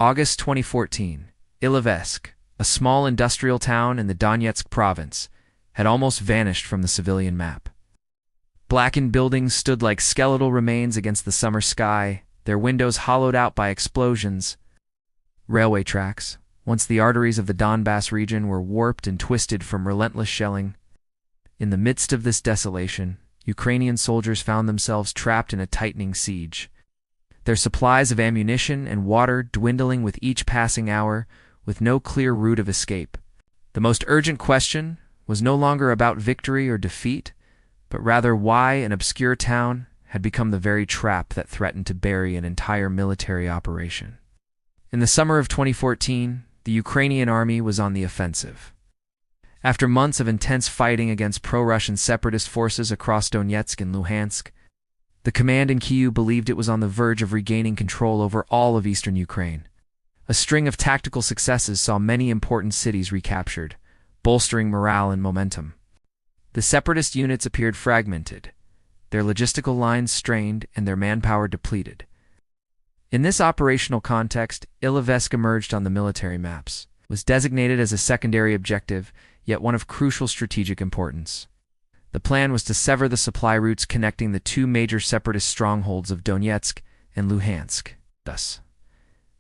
August 2014. Ilovaisk, a small industrial town in the Donetsk province, had almost vanished from the civilian map. Blackened buildings stood like skeletal remains against the summer sky, their windows hollowed out by explosions. Railway tracks, once the arteries of the Donbass region, were warped and twisted from relentless shelling. In the midst of this desolation, Ukrainian soldiers found themselves trapped in a tightening siege. Their supplies of ammunition and water dwindling with each passing hour, with no clear route of escape. The most urgent question was no longer about victory or defeat, but rather why an obscure town had become the very trap that threatened to bury an entire military operation. In the summer of 2014, the Ukrainian army was on the offensive. After months of intense fighting against pro-Russian separatist forces across Donetsk and Luhansk, the command in Kyiv believed it was on the verge of regaining control over all of eastern Ukraine. A string of tactical successes saw many important cities recaptured, bolstering morale and momentum. The separatist units appeared fragmented, their logistical lines strained and their manpower depleted. In this operational context, Ilovaisk emerged on the military maps, was designated as a secondary objective, yet one of crucial strategic importance. The plan was to sever the supply routes connecting the two major separatist strongholds of Donetsk and Luhansk, thus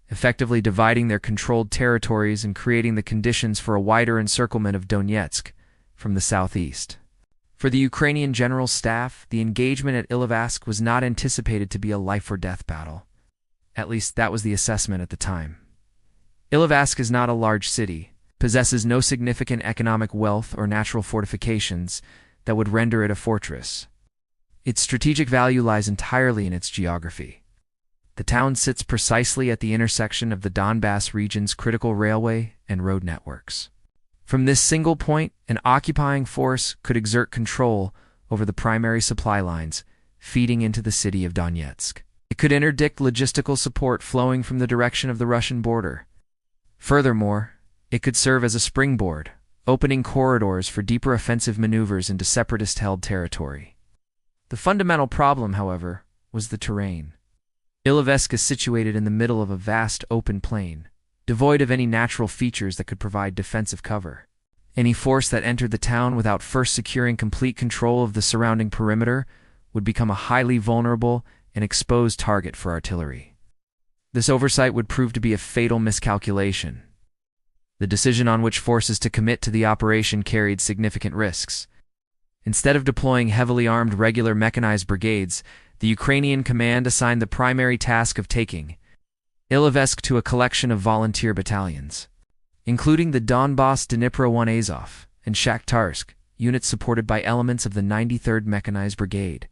effectively dividing their controlled territories and creating the conditions for a wider encirclement of Donetsk from the southeast. For the Ukrainian General Staff, the engagement at Ilovaisk was not anticipated to be a life-or-death battle. At least that was the assessment at the time. Ilovaisk is not a large city, possesses no significant economic wealth or natural fortifications that would render it a fortress. Its strategic value lies entirely in its geography. The town sits precisely at the intersection of the Donbass region's critical railway and road networks. From this single point, an occupying force could exert control over the primary supply lines feeding into the city of Donetsk. It could interdict logistical support flowing from the direction of the Russian border. Furthermore, it could serve as a springboard, opening corridors for deeper offensive maneuvers into separatist-held territory. The fundamental problem, however, was the terrain. Ilovaisk is situated in the middle of a vast open plain, devoid of any natural features that could provide defensive cover. Any force that entered the town without first securing complete control of the surrounding perimeter would become a highly vulnerable and exposed target for artillery. This oversight would prove to be a fatal miscalculation. The decision on which forces to commit to the operation carried significant risks. Instead of deploying heavily armed regular mechanized brigades, the Ukrainian command assigned the primary task of taking Ilovaisk to a collection of volunteer battalions, including the Donbass Dnipro 1 Azov and Shakhtarsk, units supported by elements of the 93rd Mechanized Brigade.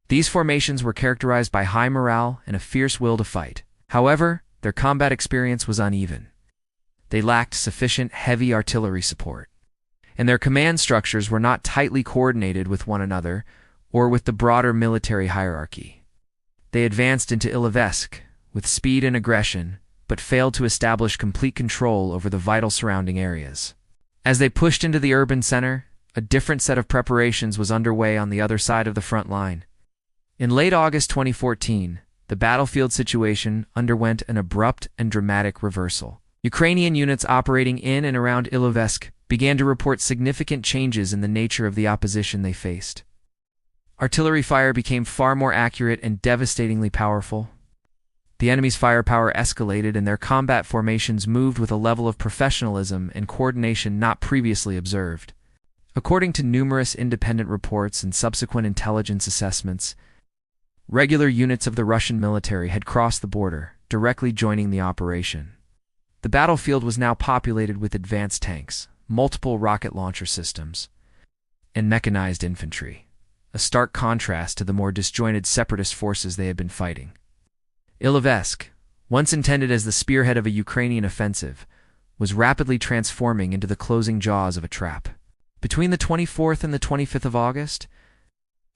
These formations were characterized by high morale and a fierce will to fight. However, their combat experience was uneven. They lacked sufficient heavy artillery support, and their command structures were not tightly coordinated with one another or with the broader military hierarchy. They advanced into Ilovaisk with speed and aggression, but failed to establish complete control over the vital surrounding areas. As they pushed into the urban center, a different set of preparations was underway on the other side of the front line. In late August 2014, the battlefield situation underwent an abrupt and dramatic reversal. Ukrainian units operating in and around Ilovaisk began to report significant changes in the nature of the opposition they faced. Artillery fire became far more accurate and devastatingly powerful. The enemy's firepower escalated and their combat formations moved with a level of professionalism and coordination not previously observed. According to numerous independent reports and subsequent intelligence assessments, regular units of the Russian military had crossed the border, directly joining the operation. The battlefield was now populated with advanced tanks, multiple rocket launcher systems, and mechanized infantry, a stark contrast to the more disjointed separatist forces they had been fighting. Ilovaisk, once intended as the spearhead of a Ukrainian offensive, was rapidly transforming into the closing jaws of a trap. Between the 24th and the 25th of August,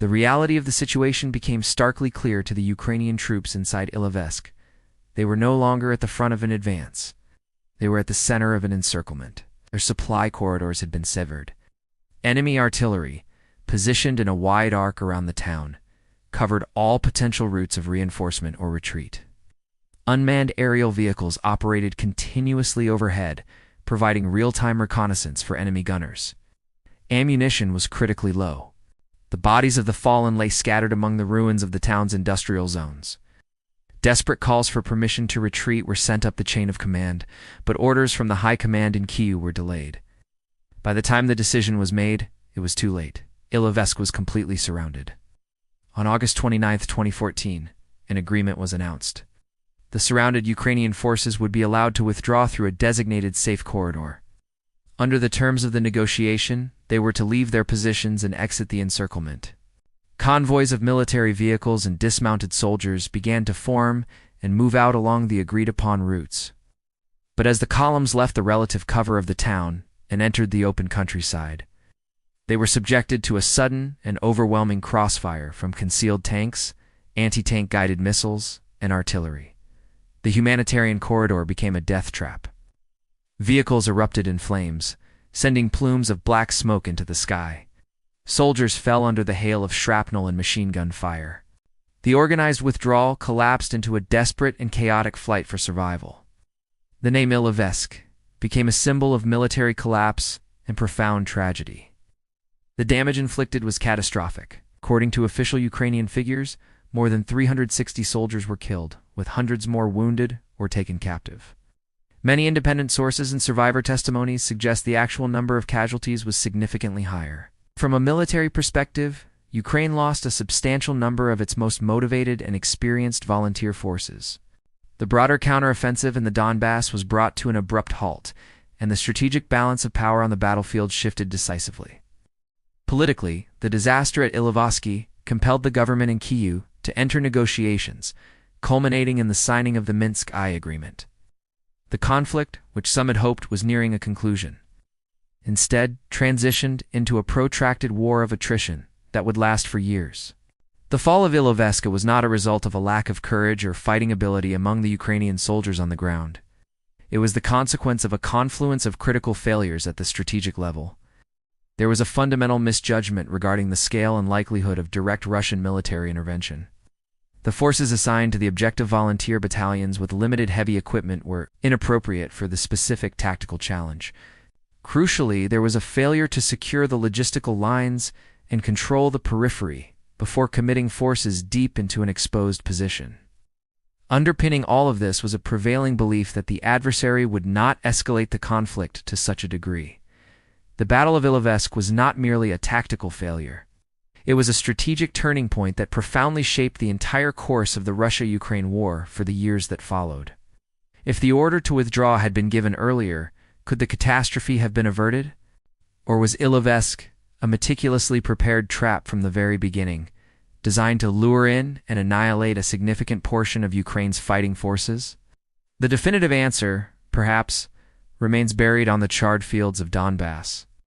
the reality of the situation became starkly clear to the Ukrainian troops inside Ilovaisk. They were no longer at the front of an advance. They were at the center of an encirclement. Their supply corridors had been severed. Enemy artillery, positioned in a wide arc around the town, covered all potential routes of reinforcement or retreat. Unmanned aerial vehicles operated continuously overhead, providing real-time reconnaissance for enemy gunners. Ammunition was critically low. The bodies of the fallen lay scattered among the ruins of the town's industrial zones. Desperate calls for permission to retreat were sent up the chain of command, but orders from the high command in Kyiv were delayed. By the time the decision was made, it was too late. Ilovaisk was completely surrounded. On August 29, 2014, an agreement was announced. The surrounded Ukrainian forces would be allowed to withdraw through a designated safe corridor. Under the terms of the negotiation, they were to leave their positions and exit the encirclement. Convoys of military vehicles and dismounted soldiers began to form and move out along the agreed-upon routes. But as the columns left the relative cover of the town and entered the open countryside, they were subjected to a sudden and overwhelming crossfire from concealed tanks, anti-tank guided missiles, and artillery. The humanitarian corridor became a death trap. Vehicles erupted in flames, sending plumes of black smoke into the sky. Soldiers fell under the hail of shrapnel and machine gun fire. The organized withdrawal collapsed into a desperate and chaotic fight for survival. The name Ilovaisk became a symbol of military collapse and profound tragedy. The damage inflicted was catastrophic. According to official Ukrainian figures, more than 360 soldiers were killed, with hundreds more wounded or taken captive. Many independent sources and survivor testimonies suggest the actual number of casualties was significantly higher. From a military perspective, Ukraine lost a substantial number of its most motivated and experienced volunteer forces. The broader counteroffensive in the Donbass was brought to an abrupt halt, and the strategic balance of power on the battlefield shifted decisively. Politically, the disaster at Ilovaisk compelled the government in Kyiv to enter negotiations, culminating in the signing of the Minsk I agreement. The conflict, which some had hoped was nearing a conclusion, instead transitioned into a protracted war of attrition that would last for years. The fall of Ilovaisk was not a result of a lack of courage or fighting ability among the Ukrainian soldiers on the ground. It was the consequence of a confluence of critical failures at the strategic level. There was a fundamental misjudgment regarding the scale and likelihood of direct Russian military intervention. The forces assigned to the objective volunteer battalions with limited heavy equipment were inappropriate for the specific tactical challenge. Crucially, there was a failure to secure the logistical lines and control the periphery before committing forces deep into an exposed position. Underpinning all of this was a prevailing belief that the adversary would not escalate the conflict to such a degree. The Battle of Ilovaisk was not merely a tactical failure. It was a strategic turning point that profoundly shaped the entire course of the Russia-Ukraine war for the years that followed. If the order to withdraw had been given earlier, could the catastrophe have been averted? Or was Ilovaisk a meticulously prepared trap from the very beginning, designed to lure in and annihilate a significant portion of Ukraine's fighting forces? The definitive answer, perhaps, remains buried on the charred fields of Donbass.